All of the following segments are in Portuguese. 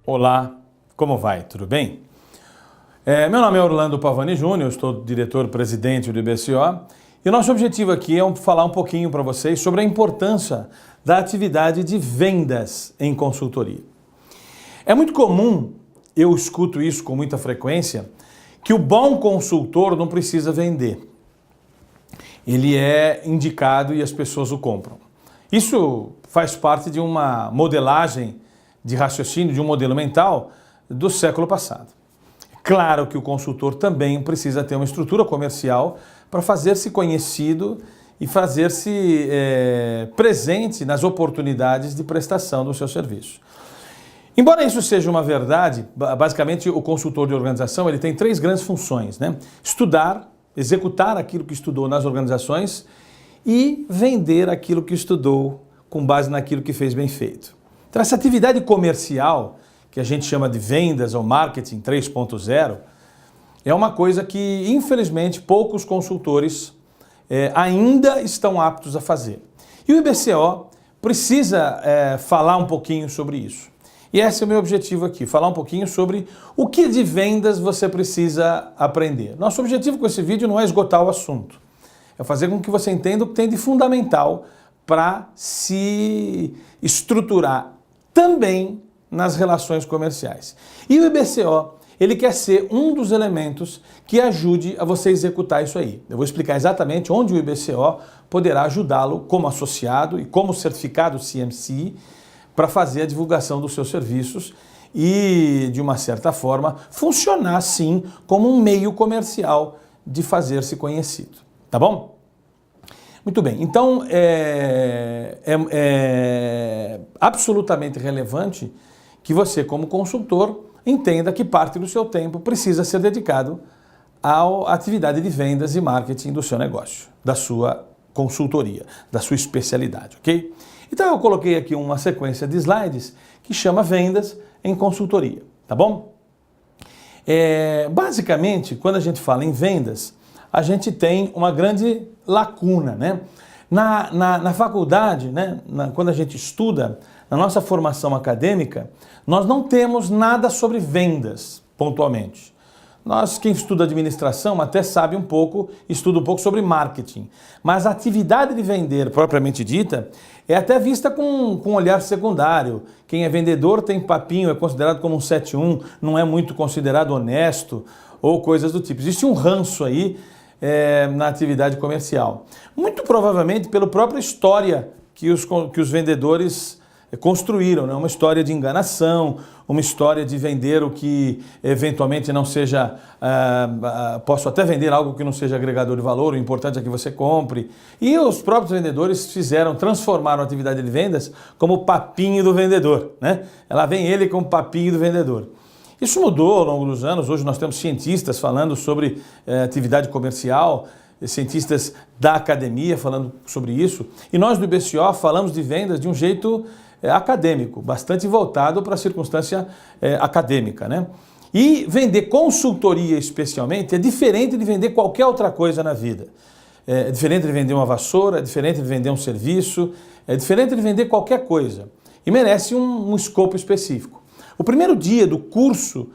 Olá, como vai? Tudo bem? Meu nome é Orlando Pavani Júnior, estou diretor-presidente do IBCO e o nosso objetivo aqui é falar um pouquinho para vocês sobre a importância da atividade de vendas em consultoria. É muito comum, eu escuto isso com muita frequência, que o bom consultor não precisa vender. Ele é indicado e as pessoas o compram. Isso faz parte de uma modelagem de raciocínio, de um modelo mental do século passado. Claro que o consultor também precisa ter uma estrutura comercial para fazer-se conhecido e fazer-se presente nas oportunidades de prestação do seu serviço. Embora isso seja uma verdade, basicamente o consultor de organização ele tem três grandes funções, né? Estudar, executar aquilo que estudou nas organizações e vender aquilo que estudou com base naquilo que fez bem feito. Então essa atividade comercial, que a gente chama de vendas ou marketing 3.0, é uma coisa que infelizmente poucos consultores ainda estão aptos a fazer. E o IBCO precisa falar um pouquinho sobre isso. E esse é o meu objetivo aqui, falar um pouquinho sobre o que de vendas você precisa aprender. Nosso objetivo com esse vídeo não é esgotar o assunto, é fazer com que você entenda o que tem de fundamental para se estruturar também nas relações comerciais. E o IBCO, ele quer ser um dos elementos que ajude a você executar isso aí. Eu vou explicar exatamente onde o IBCO poderá ajudá-lo como associado e como certificado CMC para fazer a divulgação dos seus serviços e, de uma certa forma, funcionar, sim, como um meio comercial de fazer-se conhecido. Tá bom? Muito bem, então é absolutamente relevante que você, como consultor, entenda que parte do seu tempo precisa ser dedicado à atividade de vendas e marketing do seu negócio, da sua consultoria, da sua especialidade, ok? Então eu coloquei aqui uma sequência de slides que chama Vendas em Consultoria, tá bom? Basicamente, quando a gente fala em vendas, a gente tem uma grande lacuna, né? Na faculdade, né? Quando a gente estuda, na nossa formação acadêmica, nós não temos nada sobre vendas, pontualmente. Quem estuda administração, até sabe um pouco, estuda um pouco sobre marketing. Mas a atividade de vender, propriamente dita, é até vista com um olhar secundário. Quem é vendedor tem papinho, é considerado como um 7-1, não é muito considerado honesto, ou coisas do tipo. Existe um ranço aí na atividade comercial. Muito provavelmente pela própria história que os vendedores construíram, né? Uma história de enganação, uma história de vender o que eventualmente não seja, posso até vender algo que não seja agregador de valor, o importante é que você compre. E os próprios vendedores transformaram a atividade de vendas como o papinho do vendedor, né? Ela vem ele como papinho do vendedor. Isso mudou ao longo dos anos, hoje nós temos cientistas falando sobre atividade comercial, cientistas da academia falando sobre isso, e nós do IBCO falamos de vendas de um jeito acadêmico, bastante voltado para a circunstância acadêmica, né? E vender consultoria especialmente é diferente de vender qualquer outra coisa na vida. É diferente de vender uma vassoura, é diferente de vender um serviço, é diferente de vender qualquer coisa e merece um escopo específico. O primeiro dia do curso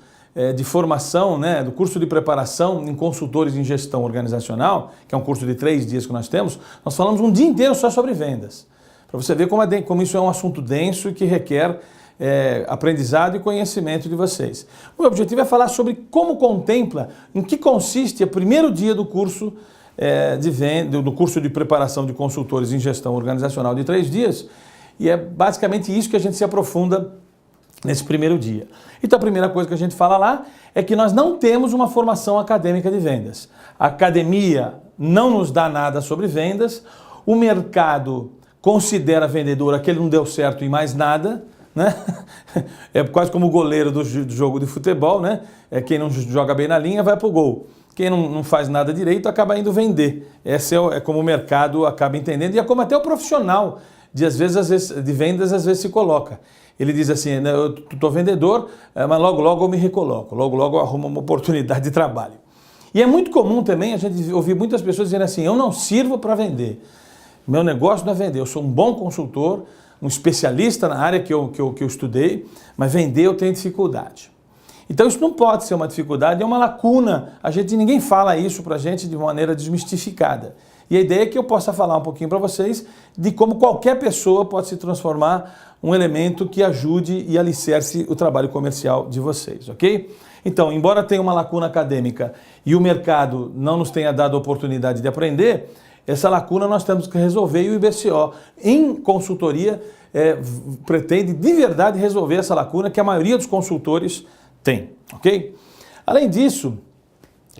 de formação, né, do curso de preparação em consultores em gestão organizacional, que é um curso de 3 dias que nós temos, nós falamos um dia inteiro só sobre vendas. Para você ver como isso é um assunto denso e que requer aprendizado e conhecimento de vocês. O meu objetivo é falar sobre como contempla, em que consiste o primeiro dia do curso do curso de preparação de consultores em gestão organizacional de 3 dias, e é basicamente isso que a gente se aprofunda nesse primeiro dia. Então a primeira coisa que a gente fala lá é que nós não temos uma formação acadêmica de vendas. A academia não nos dá nada sobre vendas, o mercado considera vendedor aquele que não deu certo em mais nada, né? É quase como o goleiro do jogo de futebol, né? Quem não joga bem na linha vai para o gol. Quem não faz nada direito acaba indo vender. Esse é como o mercado acaba entendendo e é como até o profissional de vendas às vezes se coloca. Ele diz assim, eu estou vendedor, mas logo logo eu me recoloco, logo logo eu arrumo uma oportunidade de trabalho. E é muito comum também a gente ouvir muitas pessoas dizendo assim, eu não sirvo para vender, meu negócio não é vender, eu sou um bom consultor, um especialista na área que eu estudei, mas vender eu tenho dificuldade. Então isso não pode ser uma dificuldade, é uma lacuna. Ninguém fala isso para a gente de maneira desmistificada. E a ideia é que eu possa falar um pouquinho para vocês de como qualquer pessoa pode se transformar um elemento que ajude e alicerce o trabalho comercial de vocês, ok? Então, embora tenha uma lacuna acadêmica e o mercado não nos tenha dado a oportunidade de aprender, essa lacuna nós temos que resolver e o IBCO, em consultoria, pretende de verdade resolver essa lacuna que a maioria dos consultores tem, ok? Além disso,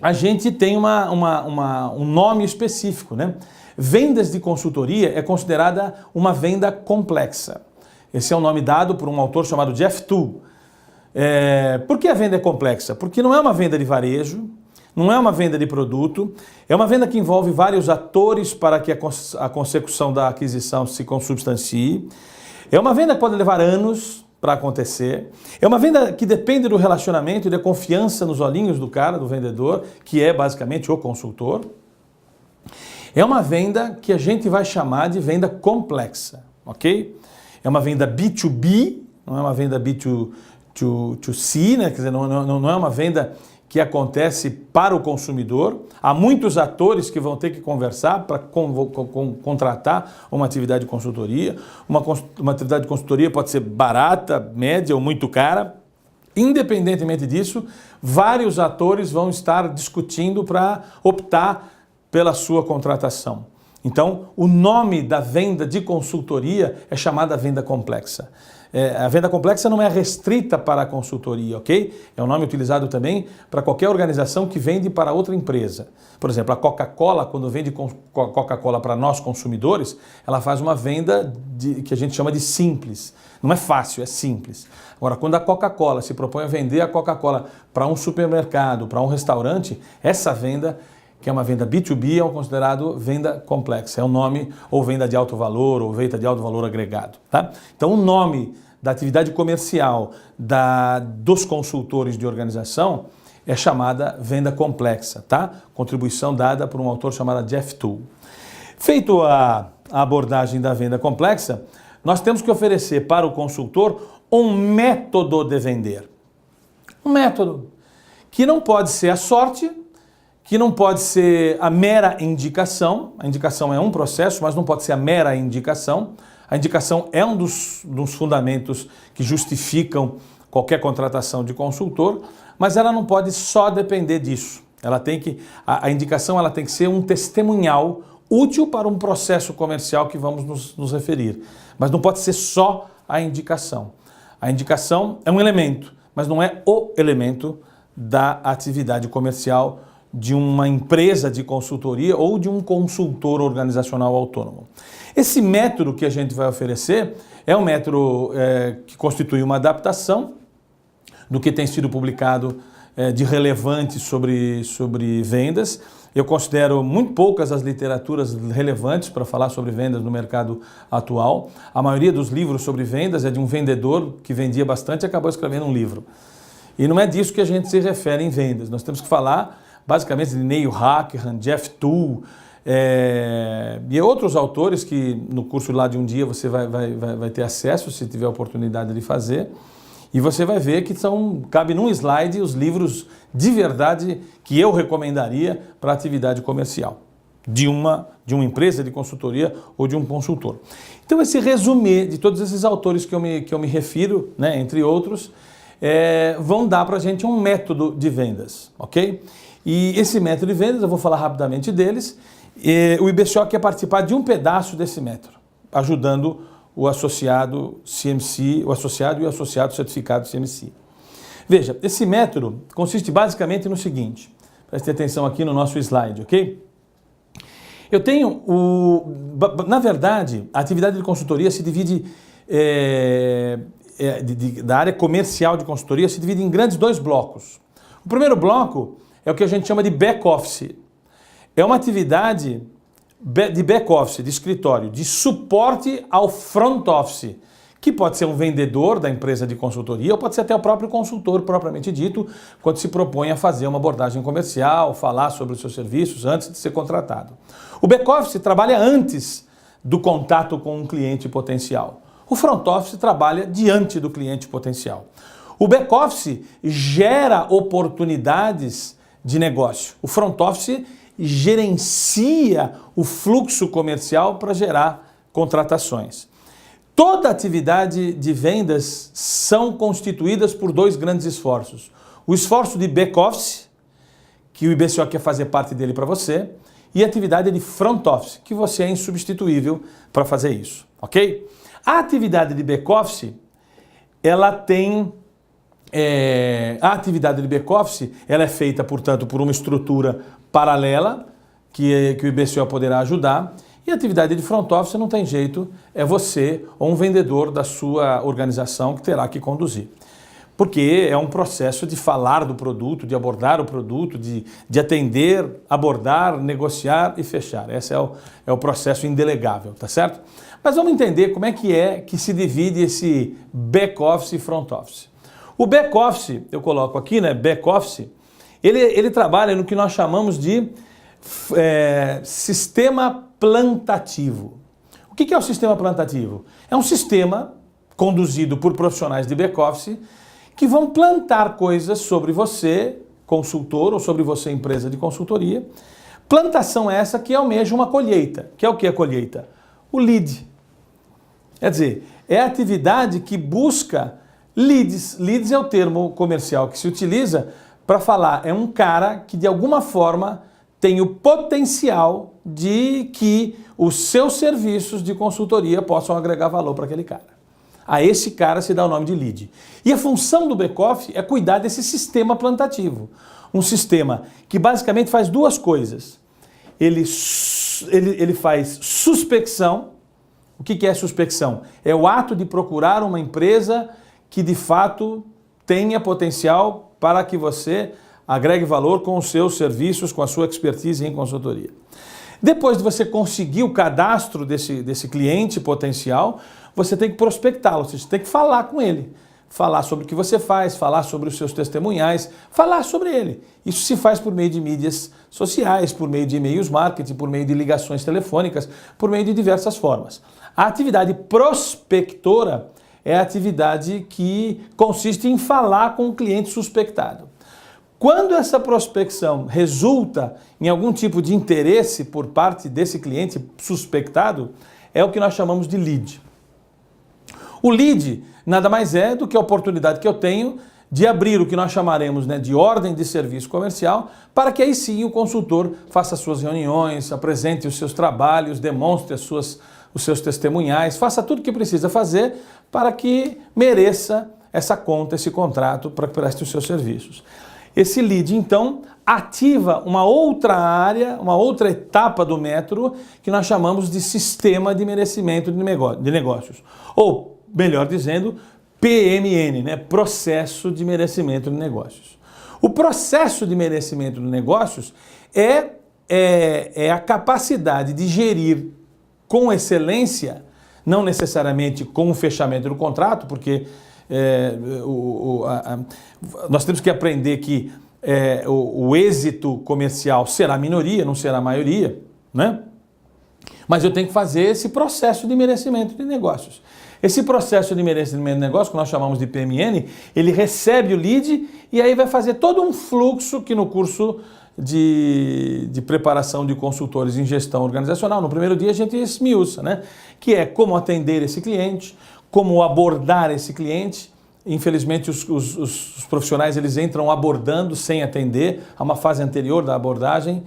a gente tem um nome específico, né? Vendas de consultoria é considerada uma venda complexa. Esse é o nome dado por um autor chamado Jeff Tull. Por que a venda é complexa? Porque não é uma venda de varejo, não é uma venda de produto, é uma venda que envolve vários atores para que a consecução da aquisição se consubstancie. É uma venda que pode levar anos para acontecer. É uma venda que depende do relacionamento e da confiança nos olhinhos do cara, do vendedor, que é basicamente o consultor. É uma venda que a gente vai chamar de venda complexa, ok? É uma venda B2B, não é uma venda B2C, né? Quer dizer, não é uma venda que acontece para o consumidor. Há muitos atores que vão ter que conversar para contratar uma atividade de consultoria. Uma atividade de consultoria pode ser barata, média ou muito cara. Independentemente disso, vários atores vão estar discutindo para optar pela sua contratação. Então, o nome da venda de consultoria é chamada venda complexa. A venda complexa não é restrita para a consultoria, ok? É um nome utilizado também para qualquer organização que vende para outra empresa. Por exemplo, a Coca-Cola, quando vende Coca-Cola para nós consumidores, ela faz uma venda que a gente chama de simples. Não é fácil, é simples. Agora, quando a Coca-Cola se propõe a vender a Coca-Cola para um supermercado, para um restaurante, essa venda, que é uma venda B2B, é considerado venda complexa. É um nome, ou venda de alto valor, ou venda de alto valor agregado. Tá? Então, o nome da atividade comercial dos consultores de organização é chamada venda complexa. Tá? Contribuição dada por um autor chamado Jeff Tull. Feito a abordagem da venda complexa, nós temos que oferecer para o consultor um método de vender. Um método que não pode ser a sorte, que não pode ser a mera indicação. A indicação é um processo, mas não pode ser a mera indicação. A indicação é um dos fundamentos que justificam qualquer contratação de consultor, mas ela não pode só depender disso. A indicação ela tem que ser um testemunhal útil para um processo comercial que vamos nos referir. Mas não pode ser só a indicação. A indicação é um elemento, mas não é o elemento da atividade comercial de uma empresa de consultoria ou de um consultor organizacional autônomo. Esse método que a gente vai oferecer é um método que constitui uma adaptação do que tem sido publicado de relevante sobre vendas. Eu considero muito poucas as literaturas relevantes para falar sobre vendas no mercado atual. A maioria dos livros sobre vendas é de um vendedor que vendia bastante e acabou escrevendo um livro. E não é disso que a gente se refere em vendas. Nós temos que falar basicamente de Neil Hackman, Jeff Tull e outros autores que no curso lá de um dia você vai ter acesso, se tiver a oportunidade de fazer. E você vai ver que cabe num slide os livros de verdade que eu recomendaria para atividade comercial de uma empresa de consultoria ou de um consultor. Então esse resumê de todos esses autores que eu me refiro, né, entre outros, vão dar para a gente um método de vendas, ok? E esse método de vendas, eu vou falar rapidamente deles, o IBCO quer participar de um pedaço desse método, ajudando o associado CMC, o associado e o associado certificado CMC. Veja, esse método consiste basicamente no seguinte, preste atenção aqui no nosso slide, ok? Eu tenho, na verdade, a atividade de consultoria se divide, da área comercial de consultoria, se divide em grandes dois blocos. O primeiro bloco é o que a gente chama de back-office. É uma atividade de back-office, de escritório, de suporte ao front-office, que pode ser um vendedor da empresa de consultoria ou pode ser até o próprio consultor propriamente dito, quando se propõe a fazer uma abordagem comercial, falar sobre os seus serviços antes de ser contratado. O back-office trabalha antes do contato com um cliente potencial. O front office trabalha diante do cliente potencial. O back office gera oportunidades de negócio. O front office gerencia o fluxo comercial para gerar contratações. Toda atividade de vendas são constituídas por dois grandes esforços. O esforço de back office, que o IBCO quer fazer parte dele para você, e a atividade de front office, que você é insubstituível para fazer isso, ok? A atividade de back office, ela tem... a atividade de back office, ela é feita, portanto, por uma estrutura paralela, que o IBCO poderá ajudar, e a atividade de front office não tem jeito, é você ou um vendedor da sua organização que terá que conduzir. Porque é um processo de falar do produto, de abordar o produto, de atender, abordar, negociar e fechar. Esse é o processo indelegável, tá certo? Mas vamos entender como é que se divide esse back office e front office. O back office, eu coloco aqui, né, back office, ele trabalha no que nós chamamos de sistema plantativo. O que é o sistema plantativo? É um sistema conduzido por profissionais de back office que vão plantar coisas sobre você, consultor, ou sobre você, empresa de consultoria. Plantação essa que almeja uma colheita. Que é o que é colheita? O lead. Quer dizer, é a atividade que busca leads. Leads é o termo comercial que se utiliza para falar, é um cara que de alguma forma tem o potencial de que os seus serviços de consultoria possam agregar valor para aquele cara. A esse cara se dá o nome de lead. E a função do back-office é cuidar desse sistema plantativo. Um sistema que basicamente faz duas coisas. Ele faz suspecção. O que é suspecção? É o ato de procurar uma empresa que de fato tenha potencial para que você agregue valor com os seus serviços, com a sua expertise em consultoria. Depois de você conseguir o cadastro desse cliente potencial, você tem que prospectá-lo, você tem que falar com ele, falar sobre o que você faz, falar sobre os seus testemunhais, falar sobre ele. Isso se faz por meio de mídias sociais, por meio de e-mails marketing, por meio de ligações telefônicas, por meio de diversas formas. A atividade prospectora é a atividade que consiste em falar com o cliente suspectado. Quando essa prospecção resulta em algum tipo de interesse por parte desse cliente suspectado, é o que nós chamamos de lead. O lead nada mais é do que a oportunidade que eu tenho de abrir o que nós chamaremos, né, de ordem de serviço comercial, para que aí sim o consultor faça suas reuniões, apresente os seus trabalhos, demonstre os seus testemunhais, faça tudo o que precisa fazer para que mereça essa conta, esse contrato, para que preste os seus serviços. Esse lead, então, ativa uma outra área, uma outra etapa do método que nós chamamos de sistema de merecimento de negócios. Ou, melhor dizendo, PMN, né? Processo de merecimento de negócios. O processo de merecimento de negócios é a capacidade de gerir com excelência, não necessariamente com o fechamento do contrato, porque nós temos que aprender que o êxito comercial será a minoria, não será a maioria, né? Mas eu tenho que fazer esse processo de merecimento de negócios. Esse processo de merecimento de negócio, que nós chamamos de PMN, ele recebe o lead e aí vai fazer todo um fluxo que no curso de preparação de consultores em gestão organizacional, no primeiro dia a gente esmiuça, né? Que é como atender esse cliente, como abordar esse cliente. Infelizmente os profissionais eles entram abordando sem atender, há uma fase anterior da abordagem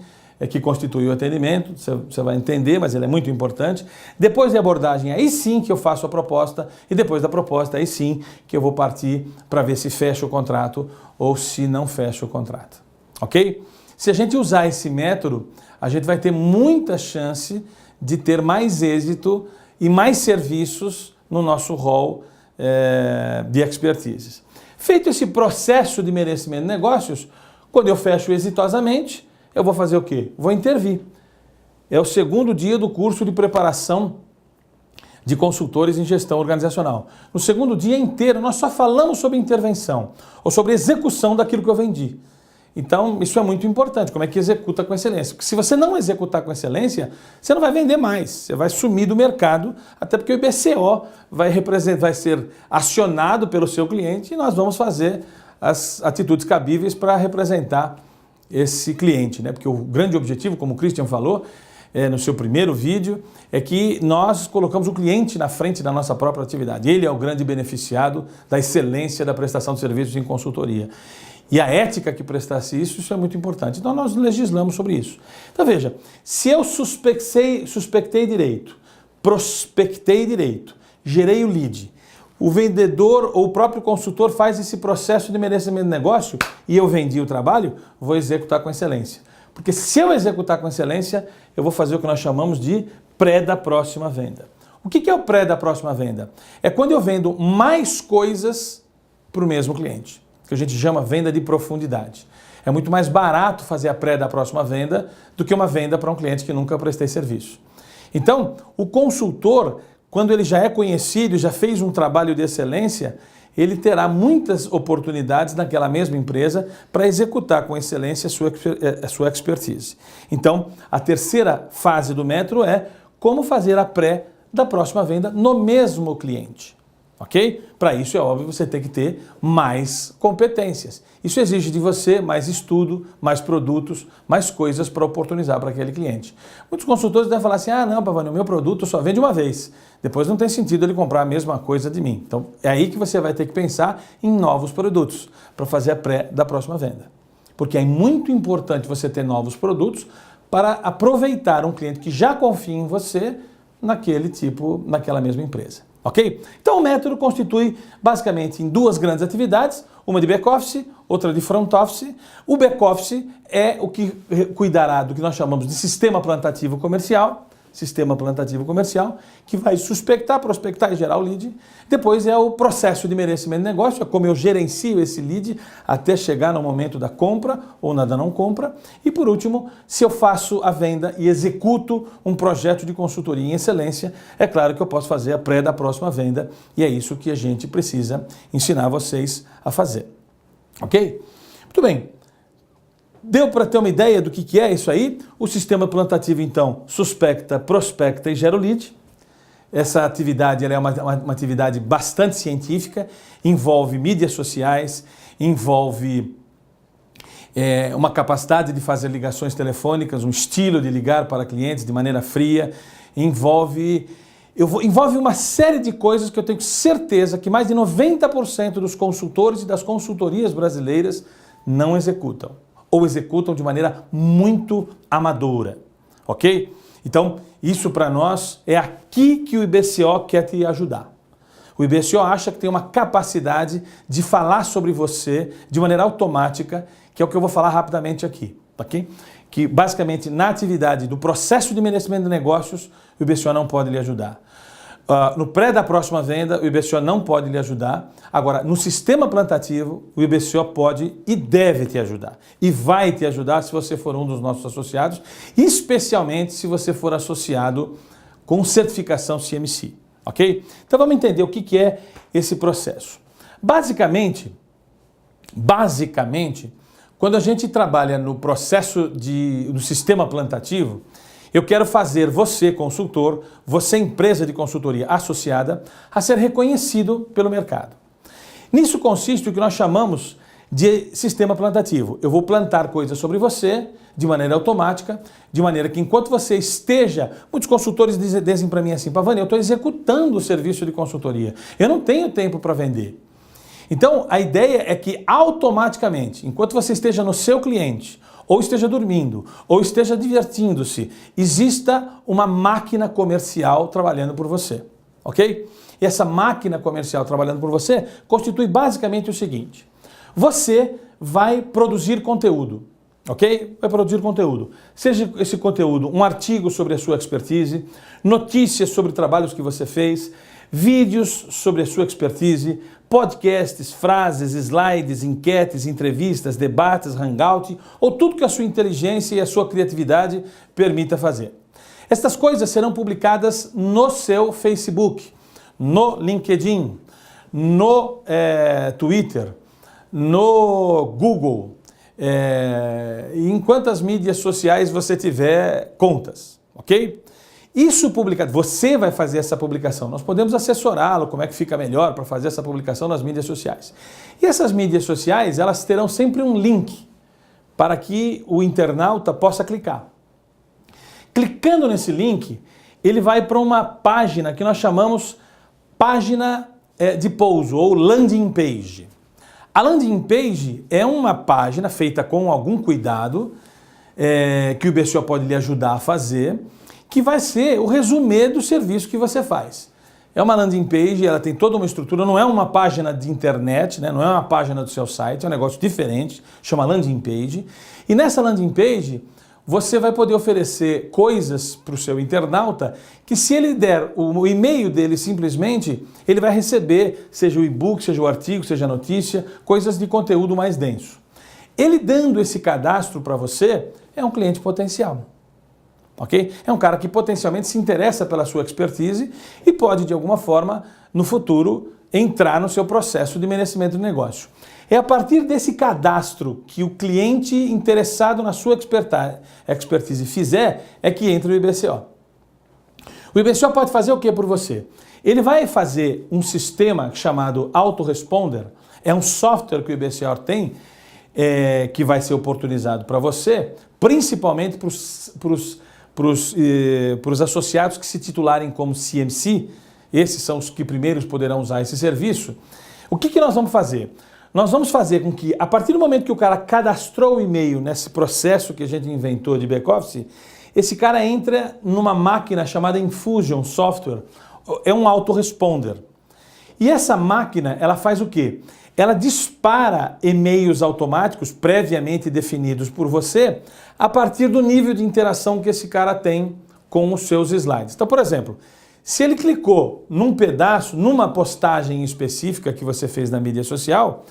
que constitui o atendimento, você vai entender, mas ele é muito importante. Depois da abordagem, aí sim que eu faço a proposta, e depois da proposta, aí sim que eu vou partir para ver se fecha o contrato ou se não fecha o contrato, ok? Se a gente usar esse método, a gente vai ter muita chance de ter mais êxito e mais serviços no nosso rol de expertise. Feito esse processo de merecimento de negócios, quando eu fecho exitosamente, eu vou fazer o quê? Vou intervir. É o segundo dia do curso de preparação de consultores em gestão organizacional. No segundo dia inteiro, nós só falamos sobre intervenção, ou sobre execução daquilo que eu vendi. Então, isso é muito importante, como é que executa com excelência. Porque se você não executar com excelência, você não vai vender mais, você vai sumir do mercado, até porque o IBCO vai ser acionado pelo seu cliente e nós vamos fazer as atitudes cabíveis para representar esse cliente, né? Porque o grande objetivo, como o Christian falou, no seu primeiro vídeo, é que nós colocamos o cliente na frente da nossa própria atividade. Ele é o grande beneficiado da excelência da prestação de serviços em consultoria. E a ética que prestasse isso é muito importante. Então nós legislamos sobre isso. Então veja, se eu suspectei direito, prospectei direito, gerei o lead, o vendedor ou o próprio consultor faz esse processo de merecimento de negócio e eu vendi o trabalho, vou executar com excelência. Porque se eu executar com excelência, eu vou fazer o que nós chamamos de pré da próxima venda. O que é o pré da próxima venda? É quando eu vendo mais coisas para o mesmo cliente, que a gente chama venda de profundidade. É muito mais barato fazer a pré da próxima venda do que uma venda para um cliente que nunca prestei serviço. Então, o consultor, quando ele já é conhecido, já fez um trabalho de excelência, ele terá muitas oportunidades naquela mesma empresa para executar com excelência a sua expertise. Então, a terceira fase do método é como fazer a pré da próxima venda no mesmo cliente. Ok? Para isso, é óbvio, você tem que ter mais competências. Isso exige de você mais estudo, mais produtos, mais coisas para oportunizar para aquele cliente. Muitos consultores devem falar assim, não, Pavani, o meu produto só vende uma vez. Depois não tem sentido ele comprar a mesma coisa de mim. Então, é aí que você vai ter que pensar em novos produtos para fazer a pré da próxima venda. Porque é muito importante você ter novos produtos para aproveitar um cliente que já confia em você naquela mesma empresa. Ok? Então o método constitui basicamente em duas grandes atividades, uma de back-office, outra de front-office. O back-office é o que cuidará do que nós chamamos de sistema plantativo comercial, que vai suspectar, prospectar e gerar o lead. Depois é o processo de merecimento de negócio, é como eu gerencio esse lead até chegar no momento da compra ou da não compra. E por último, se eu faço a venda e executo um projeto de consultoria em excelência, é claro que eu posso fazer a pré da próxima venda e é isso que a gente precisa ensinar vocês a fazer. Ok? Muito bem. Deu para ter uma ideia do que é isso aí? O sistema plantativo, então, suspecta, prospecta e gera o lead. Essa atividade ela é uma atividade bastante científica, envolve mídias sociais, envolve uma capacidade de fazer ligações telefônicas, um estilo de ligar para clientes de maneira fria, envolve uma série de coisas que eu tenho certeza que mais de 90% dos consultores e das consultorias brasileiras não executam. Ou executam de maneira muito amadora, ok? Então, isso para nós é aqui que o IBCO quer te ajudar. O IBCO acha que tem uma capacidade de falar sobre você de maneira automática, que é o que eu vou falar rapidamente aqui, ok? Que basicamente na atividade do processo de merecimento de negócios, o IBCO não pode lhe ajudar. No pré da próxima venda, o IBCO não pode lhe ajudar. Agora, no sistema plantativo, o IBCO pode e deve te ajudar. E vai te ajudar se você for um dos nossos associados, especialmente se você for associado com certificação CMC. Ok? Então vamos entender o que é esse processo. Basicamente, quando a gente trabalha no processo do sistema plantativo, eu quero fazer você, consultor, você, empresa de consultoria associada, a ser reconhecido pelo mercado. Nisso consiste o que nós chamamos de sistema plantativo. Eu vou plantar coisas sobre você de maneira automática, de maneira que enquanto você esteja... Muitos consultores dizem para mim assim, Pavani, eu estou executando o serviço de consultoria, eu não tenho tempo para vender. Então, a ideia é que automaticamente, enquanto você esteja no seu cliente, ou esteja dormindo, ou esteja divertindo-se, exista uma máquina comercial trabalhando por você, ok? E essa máquina comercial trabalhando por você constitui basicamente o seguinte: você vai produzir conteúdo, ok? Vai produzir conteúdo. Seja esse conteúdo um artigo sobre a sua expertise, notícias sobre trabalhos que você fez, vídeos sobre a sua expertise, podcasts, frases, slides, enquetes, entrevistas, debates, hangout, ou tudo que a sua inteligência e a sua criatividade permita fazer. Estas coisas serão publicadas no seu Facebook, no LinkedIn, no Twitter, no Google, em quantas mídias sociais você tiver contas, ok? Isso publicado, você vai fazer essa publicação, nós podemos assessorá-lo, como é que fica melhor para fazer essa publicação nas mídias sociais. E essas mídias sociais, elas terão sempre um link para que o internauta possa clicar. Clicando nesse link, ele vai para uma página que nós chamamos página de pouso ou landing page. A landing page é uma página feita com algum cuidado, que o IBCO pode lhe ajudar a fazer, que vai ser o resumê do serviço que você faz. É uma landing page, ela tem toda uma estrutura, não é uma página de internet, né? Não é uma página do seu site, é um negócio diferente, chama landing page. E nessa landing page, você vai poder oferecer coisas para o seu internauta que, se ele der o e-mail dele simplesmente, ele vai receber, seja o e-book, seja o artigo, seja a notícia, coisas de conteúdo mais denso. Ele dando esse cadastro para você, é um cliente potencial. Ok? É um cara que potencialmente se interessa pela sua expertise e pode, de alguma forma, no futuro, entrar no seu processo de merecimento do negócio. É a partir desse cadastro que o cliente interessado na sua expertise fizer, é que entra o IBCO. O IBCO pode fazer o que por você? Ele vai fazer um sistema chamado Autoresponder, é um software que o IBCO tem, que vai ser oportunizado para você, principalmente para os associados que se titularem como CMC, esses são os que primeiros poderão usar esse serviço. O que nós vamos fazer? Nós vamos fazer com que, a partir do momento que o cara cadastrou o e-mail nesse processo que a gente inventou de back-office, esse cara entra numa máquina chamada Infusion Software, é um autoresponder. E essa máquina, ela faz o quê? Ela dispara e-mails automáticos previamente definidos por você a partir do nível de interação que esse cara tem com os seus slides. Então, por exemplo, se ele clicou num pedaço, numa postagem específica que você fez na mídia social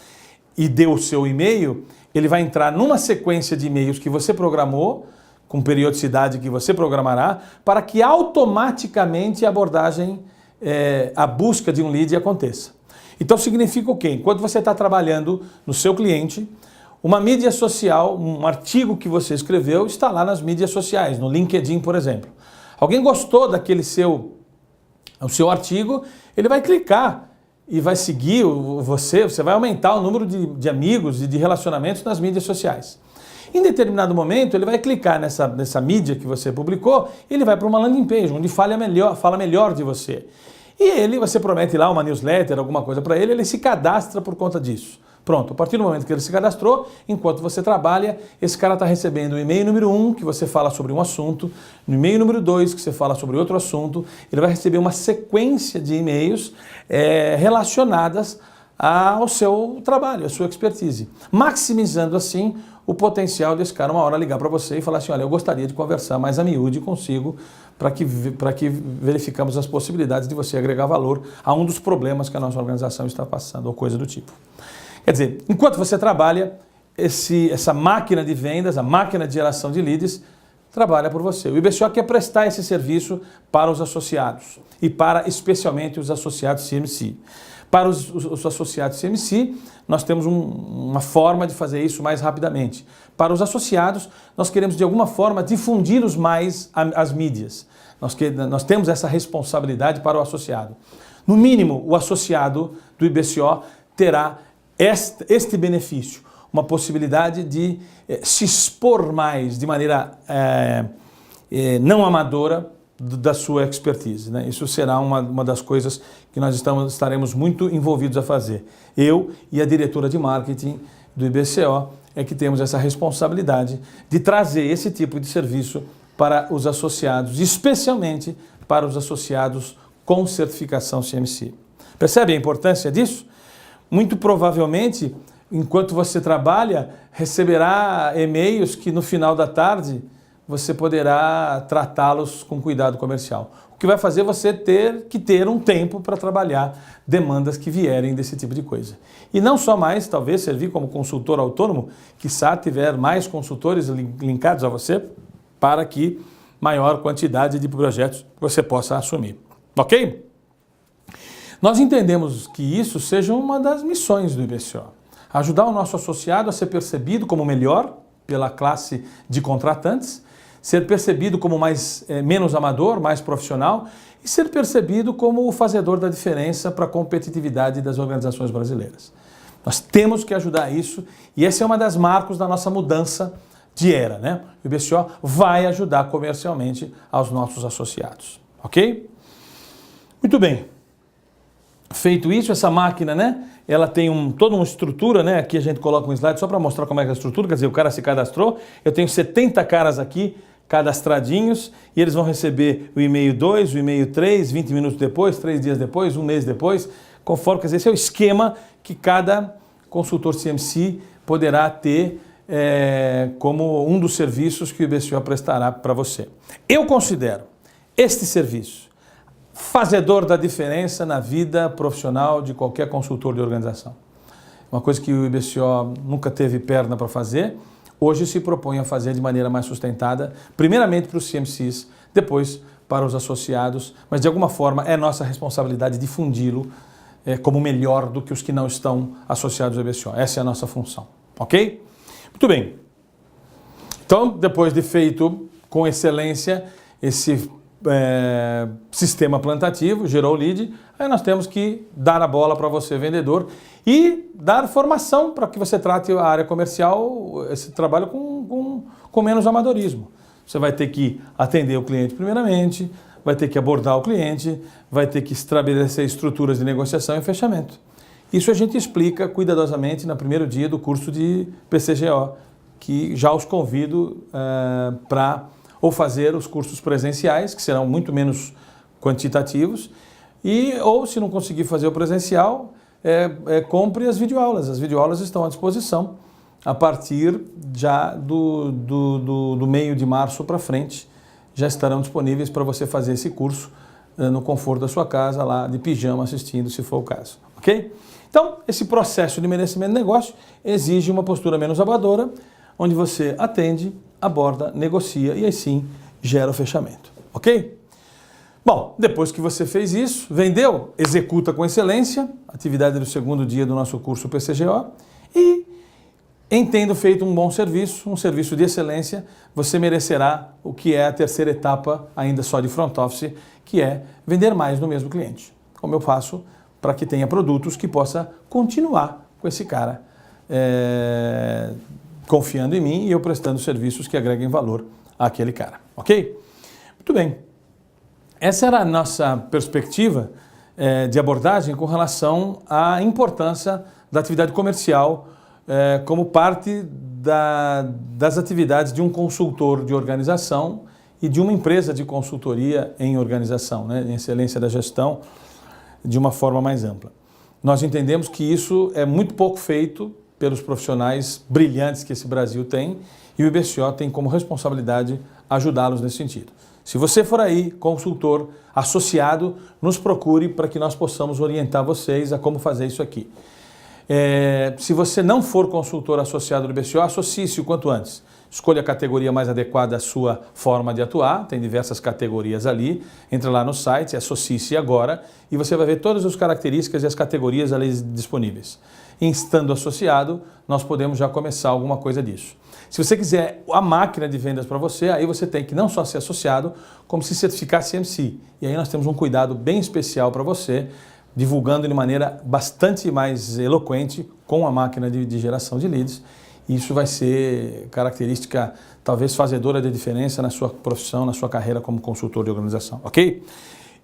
e deu o seu e-mail, ele vai entrar numa sequência de e-mails que você programou, com periodicidade que você programará, para que automaticamente a abordagem, a busca de um lead aconteça. Então significa o quê? Enquanto você está trabalhando no seu cliente, uma mídia social, um artigo que você escreveu está lá nas mídias sociais, no LinkedIn, por exemplo. Alguém gostou daquele seu artigo, ele vai clicar e vai seguir você vai aumentar o número de amigos e de relacionamentos nas mídias sociais. Em determinado momento, ele vai clicar nessa mídia que você publicou, ele vai para uma landing page, onde fala melhor de você. E você promete lá uma newsletter, alguma coisa para ele se cadastra por conta disso. Pronto, a partir do momento que ele se cadastrou, enquanto você trabalha, esse cara está recebendo o e-mail número 1, que você fala sobre um assunto, no e-mail número 2, que você fala sobre outro assunto, ele vai receber uma sequência de e-mails relacionadas ao seu trabalho, à sua expertise, maximizando assim o potencial desse cara uma hora ligar para você e falar assim, olha, eu gostaria de conversar mais a miúde consigo para que verificamos as possibilidades de você agregar valor a um dos problemas que a nossa organização está passando, ou coisa do tipo. Quer dizer, enquanto você trabalha, essa máquina de vendas, a máquina de geração de leads, trabalha por você. O IBCO quer prestar esse serviço para os associados e para especialmente os associados CMC. Para os associados CMC, nós temos uma forma de fazer isso mais rapidamente. Para os associados, nós queremos de alguma forma difundi-los mais às mídias. Nós temos essa responsabilidade para o associado. No mínimo, o associado do IBCO terá este benefício, uma possibilidade de se expor mais de maneira não amadora da sua expertise, né? Isso será uma das coisas que nós estaremos muito envolvidos a fazer. Eu e a diretora de marketing do IBCO é que temos essa responsabilidade de trazer esse tipo de serviço para os associados, especialmente para os associados com certificação CMC. Percebe a importância disso? Muito provavelmente, enquanto você trabalha, receberá e-mails que no final da tarde você poderá tratá-los com cuidado comercial. O que vai fazer você ter que ter um tempo para trabalhar demandas que vierem desse tipo de coisa. E não só mais, talvez, servir como consultor autônomo, quiçá tiver mais consultores linkados a você, para que maior quantidade de projetos você possa assumir. Ok? Nós entendemos que isso seja uma das missões do IBCO. Ajudar o nosso associado a ser percebido como melhor pela classe de contratantes, ser percebido como menos amador, mais profissional e ser percebido como o fazedor da diferença para a competitividade das organizações brasileiras. Nós temos que ajudar isso e essa é uma das marcos da nossa mudança de era, né? O IBCO vai ajudar comercialmente aos nossos associados, ok? Muito bem. Feito isso, essa máquina, né? Ela tem toda uma estrutura, né? Aqui a gente coloca um slide só para mostrar como é que é a estrutura, quer dizer, o cara se cadastrou, eu tenho 70 caras aqui cadastradinhos e eles vão receber o e-mail 2, o e-mail 3, 20 minutos depois, 3 dias depois, um mês depois, conforme, quer dizer, esse é o esquema que cada consultor CMC poderá ter como um dos serviços que o IBCO prestará para você. Eu considero este serviço fazedor da diferença na vida profissional de qualquer consultor de organização. Uma coisa que o IBCO nunca teve perna para fazer, hoje se propõe a fazer de maneira mais sustentada, primeiramente para os CMCs, depois para os associados, mas de alguma forma é nossa responsabilidade difundi-lo como melhor do que os que não estão associados ao IBCO. Essa é a nossa função, ok? Muito bem. Então, depois de feito com excelência esse sistema plantativo, gerou o lead, aí nós temos que dar a bola para você, vendedor, e dar formação para que você trate a área comercial, esse trabalho com menos amadorismo. Você vai ter que atender o cliente primeiramente, vai ter que abordar o cliente, vai ter que estabelecer estruturas de negociação e fechamento. Isso a gente explica cuidadosamente no primeiro dia do curso de PCGO, que já os convido para ou fazer os cursos presenciais, que serão muito menos quantitativos, ou se não conseguir fazer o presencial, compre as videoaulas. As videoaulas estão à disposição a partir já do meio de março para frente, já estarão disponíveis para você fazer esse curso no conforto da sua casa, lá de pijama assistindo, se for o caso, ok? Então, esse processo de merecimento de negócio exige uma postura menos amadora, onde você atende, aborda, negocia e aí sim gera o fechamento, ok? Bom, depois que você fez isso, vendeu, executa com excelência, atividade do segundo dia do nosso curso PCGO e tendo feito um bom serviço, um serviço de excelência, você merecerá o que é a terceira etapa, ainda só de front office, que é vender mais no mesmo cliente. Como eu faço para que tenha produtos que possa continuar com esse cara confiando em mim e eu prestando serviços que agreguem valor àquele cara, ok? Muito bem. Essa era a nossa perspectiva de abordagem com relação à importância da atividade comercial como parte das atividades de um consultor de organização e de uma empresa de consultoria em organização, né, em excelência da gestão, de uma forma mais ampla. Nós entendemos que isso é muito pouco feito pelos profissionais brilhantes que esse Brasil tem e o IBCO tem como responsabilidade ajudá-los nesse sentido. Se você for aí, consultor, associado, nos procure para que nós possamos orientar vocês a como fazer isso aqui. Se você não for consultor associado do IBCO, associe-se o quanto antes. Escolha a categoria mais adequada à sua forma de atuar, tem diversas categorias ali. Entra lá no site, associe-se agora e você vai ver todas as características e as categorias ali disponíveis. Estando associado, nós podemos já começar alguma coisa disso. Se você quiser a máquina de vendas para você, aí você tem que não só ser associado, como se certificar CMC. E aí nós temos um cuidado bem especial para você, divulgando de maneira bastante mais eloquente com a máquina de geração de leads. E isso vai ser característica, talvez, fazedora de diferença na sua profissão, na sua carreira como consultor de organização, ok?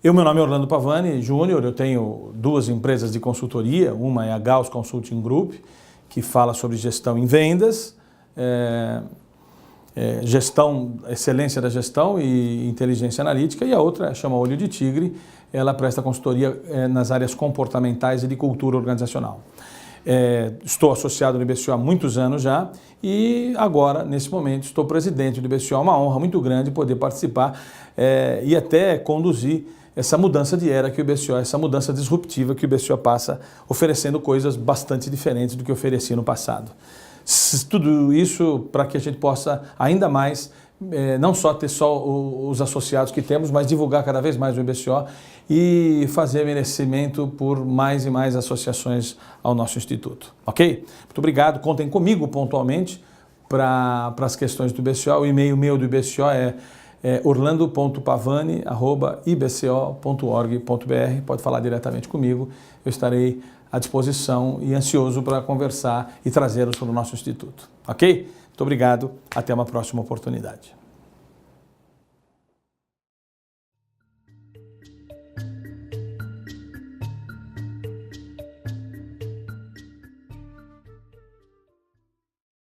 Meu nome é Orlando Pavani Júnior, eu tenho 2 empresas de consultoria, uma é a Gauss Consulting Group, que fala sobre gestão em vendas, excelência da gestão e inteligência analítica, e a outra chama Olho de Tigre, ela presta consultoria nas áreas comportamentais e de cultura organizacional. Estou associado no IBCO há muitos anos já e agora, nesse momento, estou presidente do IBCO. É uma honra muito grande poder participar e até conduzir essa mudança de era que o IBCO, essa mudança disruptiva que o IBCO passa, oferecendo coisas bastante diferentes do que oferecia no passado. Tudo isso para que a gente possa ainda mais não só ter só os associados que temos, mas divulgar cada vez mais o IBCO e fazer merecimento por mais e mais associações ao nosso Instituto. Ok? Muito obrigado. Contem comigo pontualmente para as questões do IBCO. O e-mail meu do IBCO é orlando.pavani@ibco.org.br. Pode falar diretamente comigo. Eu estarei à disposição e ansioso para conversar e trazê-los para o nosso Instituto. Ok? Muito obrigado. Até uma próxima oportunidade.